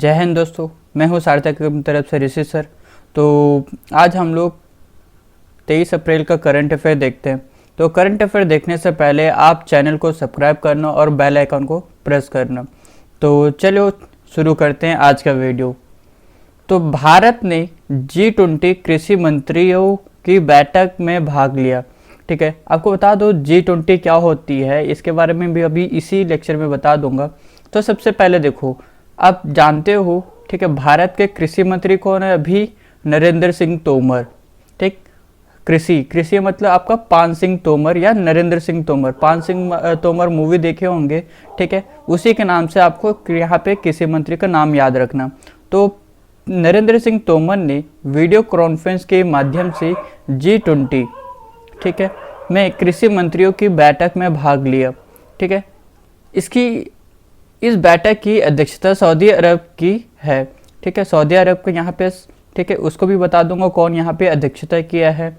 जय हिंद दोस्तों, मैं हूं सार्थक की तरफ से ऋषि सर। तो आज हम लोग 23 अप्रैल का करंट अफेयर देखते हैं। तो करंट अफेयर देखने से पहले आप चैनल को सब्सक्राइब करना और बेल आइकन को प्रेस करना। तो चलो शुरू करते हैं आज का वीडियो। तो भारत ने G20 कृषि मंत्रियों की बैठक में भाग लिया। ठीक है, आपको बता दो G20 क्या होती है, इसके बारे में भी अभी इसी लेक्चर में बता दूंगा। तो सबसे पहले देखो, आप जानते हो, ठीक है, भारत के कृषि मंत्री कौन है अभी? नरेंद्र सिंह तोमर। ठीक, कृषि मतलब आपका पान सिंह तोमर या नरेंद्र सिंह तोमर। पान सिंह तोमर मूवी देखे होंगे, ठीक है, उसी के नाम से आपको यहाँ पे कृषि मंत्री का नाम याद रखना। तो नरेंद्र सिंह तोमर ने वीडियो कॉन्फ्रेंस के माध्यम से G20, ठीक है, में कृषि मंत्रियों की बैठक में भाग लिया। ठीक है, इस बैठक की अध्यक्षता सऊदी अरब की है। ठीक है, सऊदी अरब को यहाँ पे, ठीक है, उसको भी बता दूंगा कौन यहाँ पे अध्यक्षता किया है।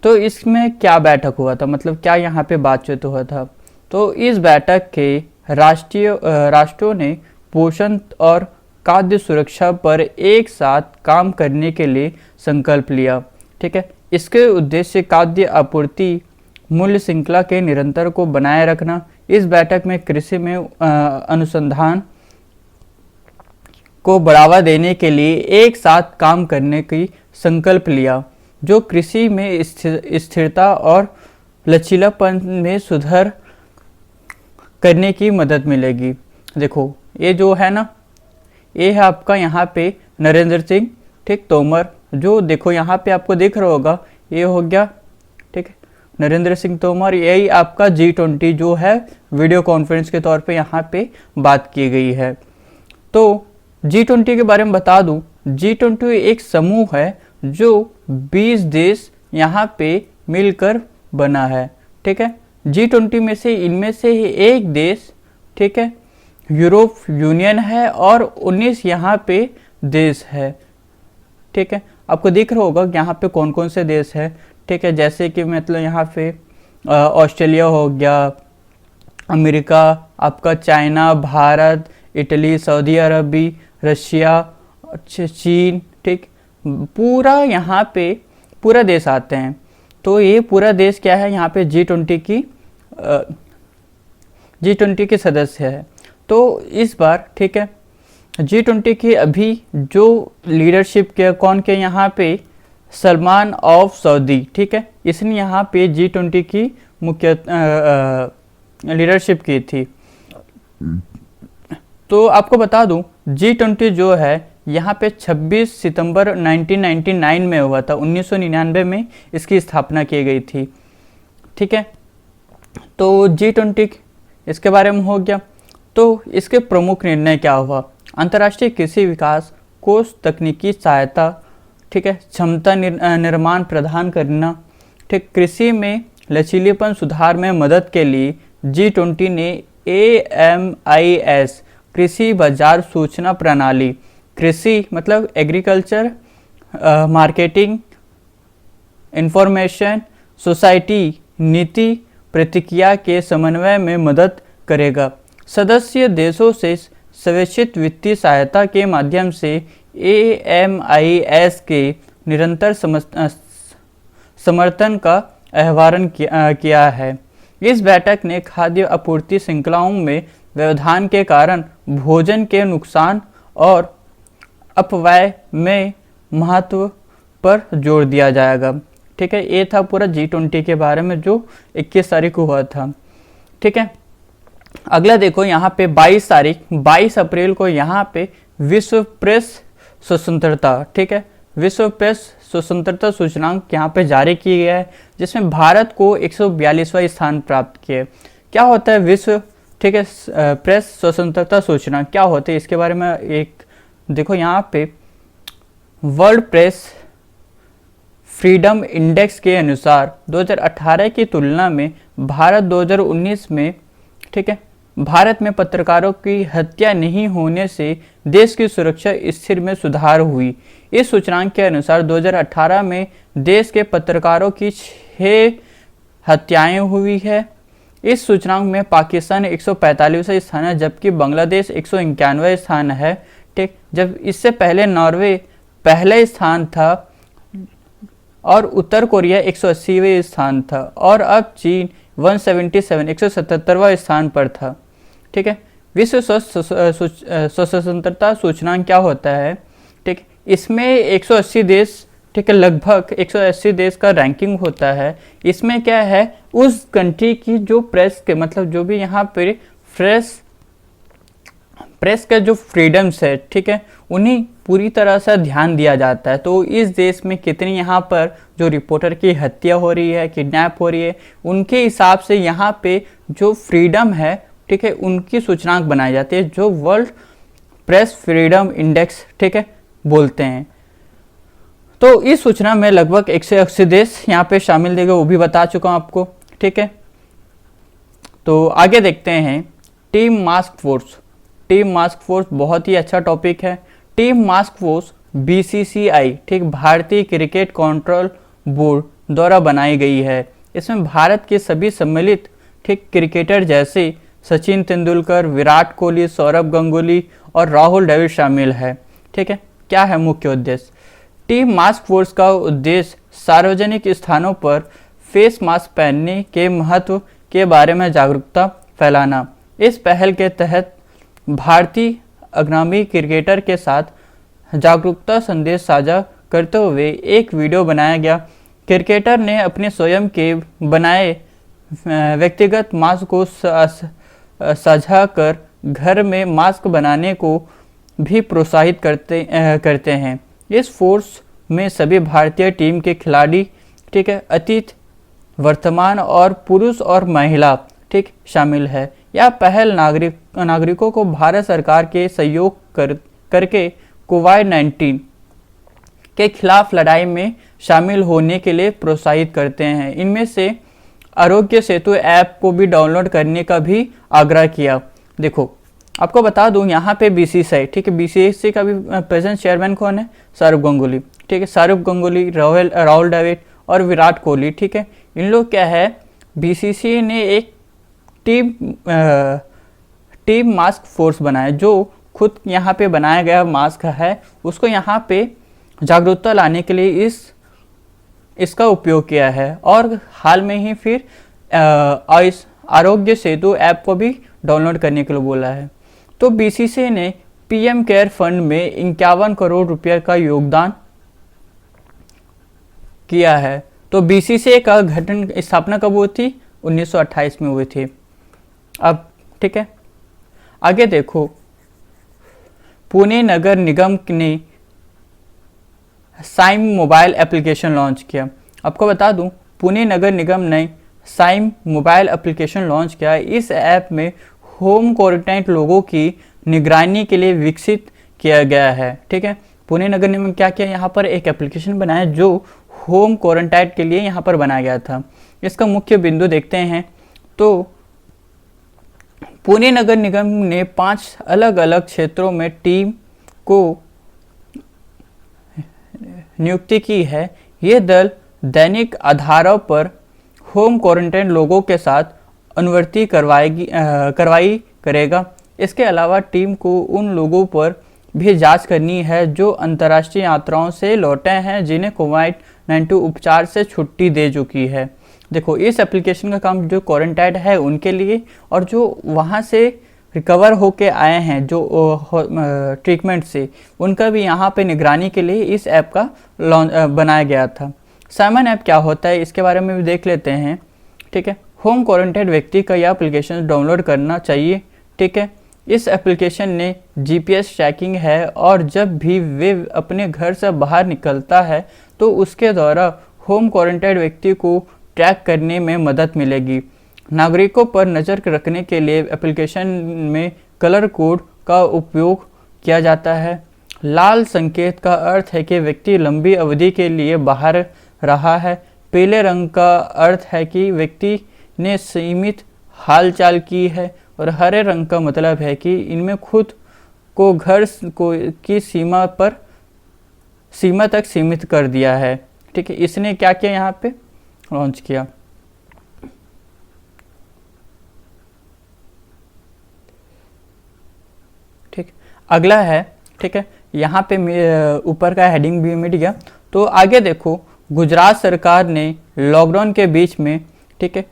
तो इसमें क्या बैठक हुआ था, मतलब क्या यहाँ पे बातचीत हुआ था? तो इस बैठक के राष्ट्रों ने पोषण और खाद्य सुरक्षा पर एक साथ काम करने के लिए संकल्प लिया। ठीक है, इसके उद्देश्य खाद्य आपूर्ति मूल्य श्रृंखला के निरंतर को बनाए रखना। इस बैठक में कृषि में अनुसंधान को बढ़ावा देने के लिए एक साथ काम करने की संकल्प लिया, जो कृषि में स्थिरता और लचीलापन में सुधार करने की मदद मिलेगी। देखो ये जो है ना, ये है आपका यहाँ पे नरेंद्र सिंह, ठीक, तोमर। जो देखो यहाँ पे आपको दिख रहा होगा, ये हो गया, ठीक है, नरेंद्र सिंह तोमर। यही आपका G20 जो है वीडियो कॉन्फ्रेंस के तौर पे यहाँ पे बात की गई है। तो G20 के बारे में बता दूं, G20 एक समूह है जो 20 देश यहाँ पे मिलकर बना है। ठीक है, G20 में से इनमें से एक देश, ठीक है, यूरोप यूनियन है और 19 यहाँ पे देश है। ठीक है, आपको दिख रहा होगा यहाँ पे कौन कौन से देश है। ठीक है, जैसे कि मतलब यहाँ पे ऑस्ट्रेलिया हो गया, अमेरिका, आपका चाइना, भारत, इटली, सऊदी अरबी, रशिया, चीन, ठीक, पूरा यहाँ पे पूरा देश आते हैं। तो ये पूरा देश क्या है, यहाँ पे G20 के सदस्य है। तो इस बार, ठीक है, G20 की अभी जो लीडरशिप के कौन के यहाँ पे, सलमान ऑफ सऊदी, ठीक है, इसने यहाँ पे G20 की मुख्य लीडरशिप की थी। तो आपको बता दूं G20 जो है यहाँ पे 26 सितंबर 1999 में हुआ था। 1999 में इसकी स्थापना की गई थी। ठीक है, तो G20 इसके बारे में हो गया। तो इसके प्रमुख निर्णय क्या हुआ? अंतर्राष्ट्रीय कृषि विकास कोष तकनीकी सहायता, ठीक है, क्षमता निर्माण प्रदान करना, ठीक, कृषि में लचीलेपन सुधार में मदद के लिए G20 ने AMIS कृषि बाजार सूचना प्रणाली, कृषि मतलब एग्रीकल्चर मार्केटिंग इंफॉर्मेशन सोसाइटी नीति प्रतिक्रिया के समन्वय में मदद करेगा। सदस्य देशों से स्वेच्छित वित्तीय सहायता के माध्यम से AMIS के निरंतर समर्थन का आह्वान किया है। इस बैठक ने खाद्य आपूर्ति श्रृंखलाओं में व्यवधान के कारण भोजन के नुकसान और अपव्यय में महत्व पर जोर दिया जाएगा। ठीक है, ये था पूरा G20 के बारे में जो 21 तारीख को हुआ था। ठीक है, अगला देखो यहाँ पे 22 अप्रैल को यहाँ पे विश्व प्रेस स्वतंत्रता, ठीक है, विश्व प्रेस स्वतंत्रता सूचकांक यहाँ पे जारी किया गया है, जिसमें भारत को 142वां स्थान प्राप्त किया। क्या होता है विश्व, ठीक है, प्रेस स्वतंत्रता सूचकांक क्या होते हैं, इसके बारे में एक देखो। यहाँ पे वर्ल्ड प्रेस फ्रीडम इंडेक्स के अनुसार 2018 की तुलना में भारत 2019 में, ठीक है, भारत में पत्रकारों की हत्या नहीं होने से देश की सुरक्षा स्थिति में सुधार हुई। इस सूचकांक के अनुसार 2018 में देश के पत्रकारों की 6 हत्याएं हुई है। इस सूचकांक में पाकिस्तान 145वां स्थान है, जबकि बांग्लादेश 191वां स्थान है। ठीक। जब इससे पहले नॉर्वे पहले स्थान था और उत्तर कोरिया 180वें स्थान था, और अब चीन 177वां स्थान पर था। ठीक है। विश्व स्वतंत्रता सूचकांक क्या होता है? ठीक, इसमें 180 देश, ठीक है, लगभग 180 देश का रैंकिंग होता है। इसमें क्या है, उस कंट्री की जो प्रेस के मतलब जो भी यहाँ पे प्रेस का जो फ्रीडम्स है, ठीक है, उन्हें पूरी तरह से ध्यान दिया जाता है। तो इस देश में कितनी यहाँ पर जो रिपोर्टर की हत्या हो रही है, किडनैप हो रही है, उनके हिसाब से यहाँ पे जो फ्रीडम है, ठीक है, उनकी सूचकांक बनाई जाती है, जो वर्ल्ड प्रेस फ्रीडम इंडेक्स, ठीक है, बोलते हैं। तो इस सूचना में लगभग 180 देश यहाँ पे शामिल देगा, वो भी बता चुका हूँ आपको। ठीक है। तो आगे देखते हैं team mask force. Team mask force बहुत ही अच्छा टॉपिक है। टीम मास्क फोर्स बीसीसीआई, ठीक, भारतीय क्रिकेट कंट्रोल बोर्ड द्वारा बनाई गई है। इसमें भारत के सभी सम्मिलित, ठीक, क्रिकेटर जैसे सचिन तेंदुलकर, विराट कोहली, सौरभ गांगुली और राहुल द्रविड़ शामिल है। ठीक है। क्या है मुख्य उद्देश्य? टीम मास्क फोर्स का उद्देश्य सार्वजनिक स्थानों पर फेस मास्क पहनने के महत्व के बारे में जागरूकता फैलाना। इस पहल के तहत भारतीय अग्रणी क्रिकेटर के साथ जागरूकता संदेश साझा करते हुए एक वीडियो बनाया गया। क्रिकेटर ने अपने स्वयं के बनाए व्यक्तिगत मास्क को साझा कर घर में मास्क बनाने को भी प्रोत्साहित करते हैं। इस फोर्स में सभी भारतीय टीम के खिलाड़ी, ठीक है, अतीत, वर्तमान और पुरुष और महिला, ठीक, शामिल है। यह पहल नागरिकों को भारत सरकार के सहयोग करके कोविड-19 के खिलाफ लड़ाई में शामिल होने के लिए प्रोत्साहित करते हैं। इनमें से आरोग्य सेतु ऐप को भी डाउनलोड करने का भी आग्रह किया। देखो, आपको बता दूं, यहाँ पे बीसीसीआई, ठीक है, बीसीसीआई का भी प्रेजेंट चेयरमैन कौन है? सौरभ गांगुली। ठीक है, सौरभ गांगुली, राहुल द्रविड़ और विराट कोहली। ठीक है, इन लोग क्या है, बीसीसीआई ने एक टीम मास्क फोर्स बनाया, जो खुद यहाँ पे बनाया गया मास्क है, उसको यहाँ पे जागरूकता लाने के लिए इसका उपयोग किया है। और हाल में ही फिर आरोग्य सेतु ऐप को भी डाउनलोड करने के लिए बोला है। तो बीसीसीआई ने पीएम केयर फंड में 51 करोड़ रुपए का योगदान किया है। तो बीसीसीआई का गठन, स्थापना कब हुई थी? 1928 में हुई थी। अब ठीक है, आगे देखो, पुणे नगर निगम ने साइम मोबाइल एप्लीकेशन लॉन्च किया। आपको बता दूं, पुणे नगर निगम ने साइम मोबाइल एप्लीकेशन लॉन्च किया। इस ऐप में होम क्वारंटाइन लोगों की निगरानी के लिए विकसित किया गया है। ठीक है, पुणे नगर निगम क्या किया, यहाँ पर एक एप्लीकेशन बनाया जो होम क्वारंटाइन के लिए यहाँ पर बनाया गया था। इसका मुख्य बिंदु देखते हैं तो पुणे नगर निगम ने 5 अलग अलग क्षेत्रों में टीम को नियुक्ति की है। ये दल दैनिक आधारों पर होम क्वारंटाइन लोगों के साथ अनुवर्ती कार्रवाई करेगा। इसके अलावा टीम को उन लोगों पर भी जांच करनी है जो अंतर्राष्ट्रीय यात्राओं से लौटे हैं, जिन्हें कोविड-19 उपचार से छुट्टी दे चुकी है। देखो, इस एप्लीकेशन का काम जो क्वारंटाइन है उनके लिए, और जो वहाँ से रिकवर होके आए हैं जो ट्रीटमेंट से, उनका भी यहाँ पे निगरानी के लिए इस ऐप का बनाया गया था। साइमन ऐप क्या होता है, इसके बारे में भी देख लेते हैं। ठीक है, होम क्वारंटाइन व्यक्ति का यह एप्लीकेशन डाउनलोड करना चाहिए। ठीक है, इस एप्लीकेशन ने जीपीएस ट्रैकिंग है, और जब भी वे अपने घर से बाहर निकलता है तो उसके द्वारा होम क्वारंटाइन व्यक्ति को ट्रैक करने में मदद मिलेगी। नागरिकों पर नज़र रखने के लिए एप्लीकेशन में कलर कोड का उपयोग किया जाता है। लाल संकेत का अर्थ है कि व्यक्ति लंबी अवधि के लिए बाहर रहा है। पीले रंग का अर्थ है कि व्यक्ति ने सीमित हालचाल की है, और हरे रंग का मतलब है कि इनमें खुद को घर की सीमा तक सीमित कर दिया है। ठीक है, इसने क्या किया, यहाँ पे लॉन्च किया। ठीक, अगला है, ठीक है, यहाँ पे ऊपर का हेडिंग भी मिट गया। तो आगे देखो, गुजरात सरकार ने लॉकडाउन के बीच में, ठीक है,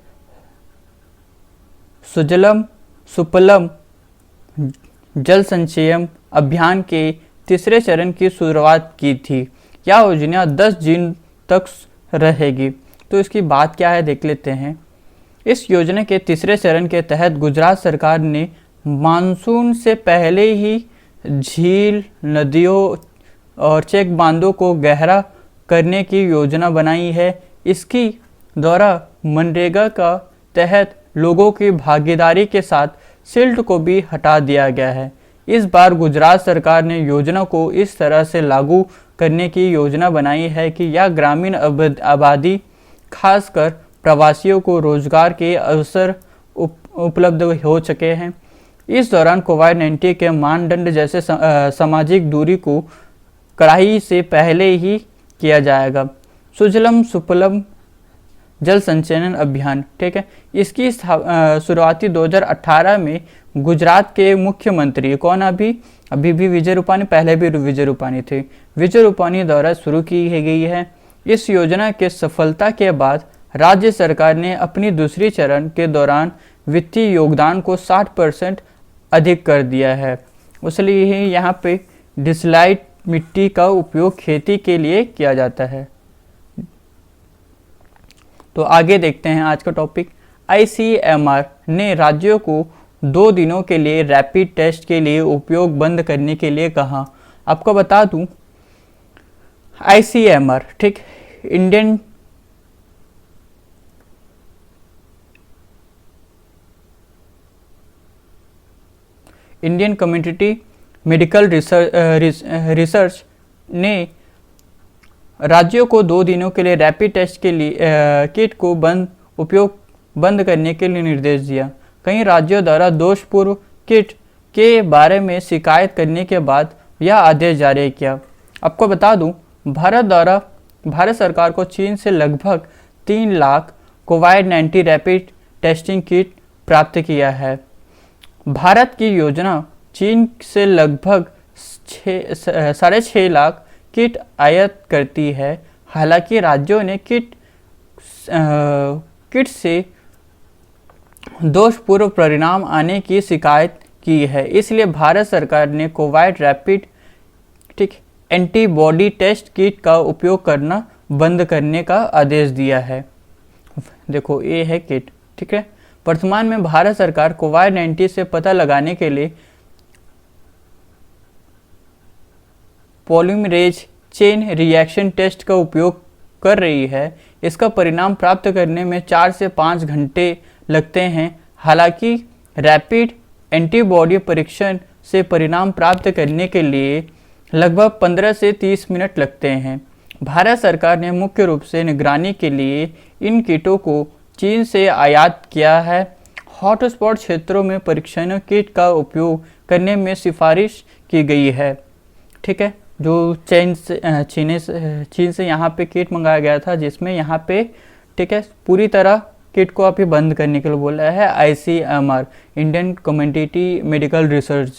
सुजलम सुफलम जल संचयन अभियान के तीसरे चरण की शुरुआत की थी। यह योजना 10 जून तक रहेगी। तो इसकी बात क्या है देख लेते हैं। इस योजना के तीसरे चरण के तहत गुजरात सरकार ने मानसून से पहले ही झील, नदियों और चेक बांधों को गहरा करने की योजना बनाई है। इसकी द्वारा मनरेगा का तहत लोगों की भागीदारी के साथ सिल्ट को भी हटा दिया गया है। इस बार गुजरात सरकार ने योजना को इस तरह से लागू करने की योजना बनाई है कि यह ग्रामीण आबादी, खासकर प्रवासियों को रोजगार के अवसर उपलब्ध हो सके हैं। इस दौरान कोविड-19 के मानदंड जैसे सामाजिक दूरी को कड़ाई से पहले ही किया जाएगा। सुजलम सुफलम जल संचयन अभियान, ठीक है, इसकी शुरुआती 2018 में गुजरात के मुख्यमंत्री कौन, अभी भी विजय रूपानी, पहले भी विजय रूपानी थे, विजय रूपानी द्वारा शुरू की गई है। इस योजना के सफलता के बाद राज्य सरकार ने अपनी दूसरी चरण के दौरान वित्तीय योगदान को 60% अधिक कर दिया है। इसलिए ही यहाँ पे डिसलाइट मिट्टी का उपयोग खेती के लिए किया जाता है। तो आगे देखते हैं आज का टॉपिक। ICMR ने राज्यों को 2 दिनों के लिए रैपिड टेस्ट के लिए उपयोग बंद करने के लिए कहा। आपको बता दूं, ICMR, ठीक, इंडियन कम्युनिटी मेडिकल रिसर्च ने राज्यों को 2 दिनों के लिए रैपिड टेस्ट के लिए किट को उपयोग बंद करने के लिए निर्देश दिया। कई राज्यों द्वारा दोषपूर्ण किट के बारे में शिकायत करने के बाद यह आदेश जारी किया। आपको बता दूं, भारत सरकार को चीन से लगभग 3 लाख कोविड-19 रैपिड टेस्टिंग किट प्राप्त किया है। भारत की योजना चीन से लगभग 6.5 लाख किट आयात करती है। हालांकि राज्यों ने किट से दोषपूर्ण परिणाम आने की शिकायत की है। इसलिए भारत सरकार ने कोविड रैपिड, ठीक, एंटीबॉडी टेस्ट किट का उपयोग करना बंद करने का आदेश दिया है। देखो, ये है किट, ठीक है। वर्तमान में भारत सरकार कोविड-19 से पता लगाने के लिए पॉलीमरेज चेन रिएक्शन टेस्ट का उपयोग कर रही है। इसका परिणाम प्राप्त करने में 4 से 5 घंटे लगते हैं। हालांकि रैपिड एंटीबॉडी परीक्षण से परिणाम प्राप्त करने के लिए लगभग 15 से 30 मिनट लगते हैं। भारत सरकार ने मुख्य रूप से निगरानी के लिए इन किटों को चीन से आयात किया है। हॉटस्पॉट क्षेत्रों में परीक्षण किट का उपयोग करने में सिफारिश की गई है, ठीक है। जो चीन से यहाँ पे किट मंगाया गया था, जिसमें यहाँ पे, ठीक है, पूरी तरह किट को अभी बंद करने के लिए बोला है ICMR, Indian community medical research,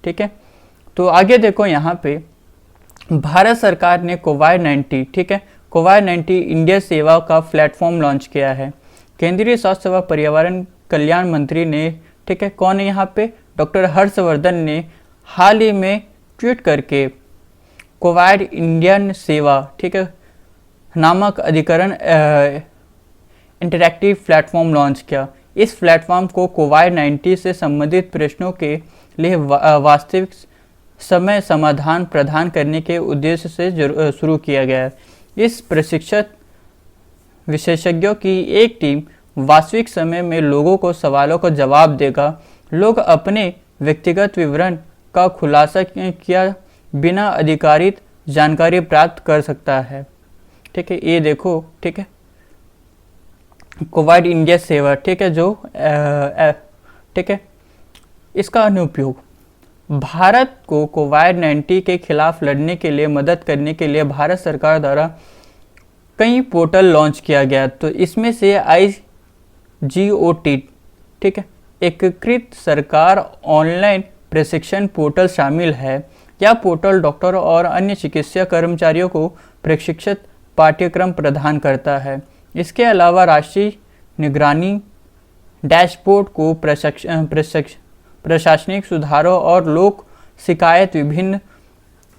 ठीक है। तो आगे देखो, यहाँ पे भारत सरकार ने कोविड-19, ठीक है, कोविड-19 इंडिया सेवा का प्लेटफॉर्म लॉन्च किया है। केंद्रीय स्वास्थ्य व पर्यावरण कल्याण मंत्री ने, ठीक है, कौन है यहाँ पे, डॉक्टर हर्षवर्धन ने हाल ही में ट्वीट करके कोविड इंडियन सेवा, ठीक है, नामक अधिकरण इंटरैक्टिव प्लेटफॉर्म लॉन्च किया। इस प्लेटफॉर्म को कोविड-19 से संबंधित प्रश्नों के लिए वास्तविक समय समाधान प्रदान करने के उद्देश्य से शुरू किया गया है। इस प्रशिक्षित विशेषज्ञों की एक टीम वास्तविक समय में लोगों को सवालों का जवाब देगा। लोग अपने व्यक्तिगत विवरण का खुलासा किया बिना अधिकारित जानकारी प्राप्त कर सकता है, ठीक है। ये देखो, ठीक है, कोविड इंडिया सेवा, ठीक है, जो ठीक है, इसका अनुपयोग भारत को कोविड-19 के खिलाफ लड़ने के लिए मदद करने के लिए भारत सरकार द्वारा कई पोर्टल लॉन्च किया गया। तो इसमें से IGOT, ठीक है, एकीकृत सरकार ऑनलाइन प्रशिक्षण पोर्टल शामिल है, यह पोर्टल डॉक्टर और अन्य चिकित्सा कर्मचारियों को प्रशिक्षित पाठ्यक्रम प्रदान करता है। इसके अलावा राष्ट्रीय निगरानी डैशबोर्ड को प्रशासनिक सुधारों और लोक शिकायत विभिन्न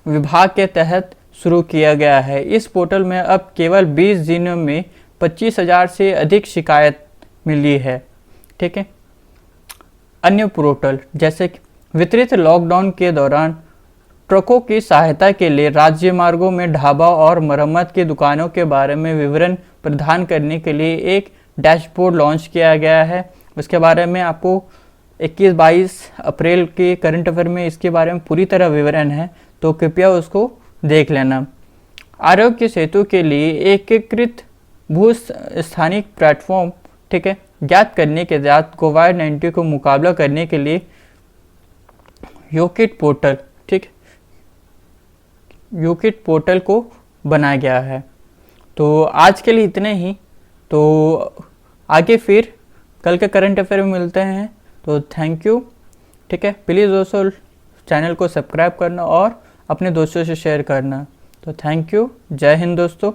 विभाग के तहत शुरू किया गया है। इस पोर्टल में अब केवल 20 दिनों में 25,000 से अधिक शिकायत मिली है। ठीक है। अन्य पोर्टल जैसे कि वितरित लॉकडाउन के दौरान ट्रकों की सहायता के लिए राज्य मार्गों में ढाबा और मरम्मत की दुकानों के बारे में विवरण प्रदान करने के लिए एक डैशबोर्ड लॉन्च किया गया है। उसके बारे में आपको 21-22 अप्रैल के करंट अफेयर में इसके बारे में पूरी तरह विवरण है, तो कृपया उसको देख लेना। आरोग्य सेतु के लिए एकीकृत भू स्थानिक प्लेटफॉर्म, ठीक है, ज्ञात करने के साथ कोविड-19 को मुकाबला करने के लिए यूकिट पोर्टल, ठीक, यूकिट पोर्टल को बनाया गया है। तो आज के लिए इतने ही, तो आगे फिर कल के करंट अफेयर में मिलते हैं। तो थैंक यू। ठीक है, प्लीज़ दोस्तों चैनल को सब्सक्राइब करना और अपने दोस्तों से शेयर करना। तो थैंक यू। जय हिंद दोस्तों।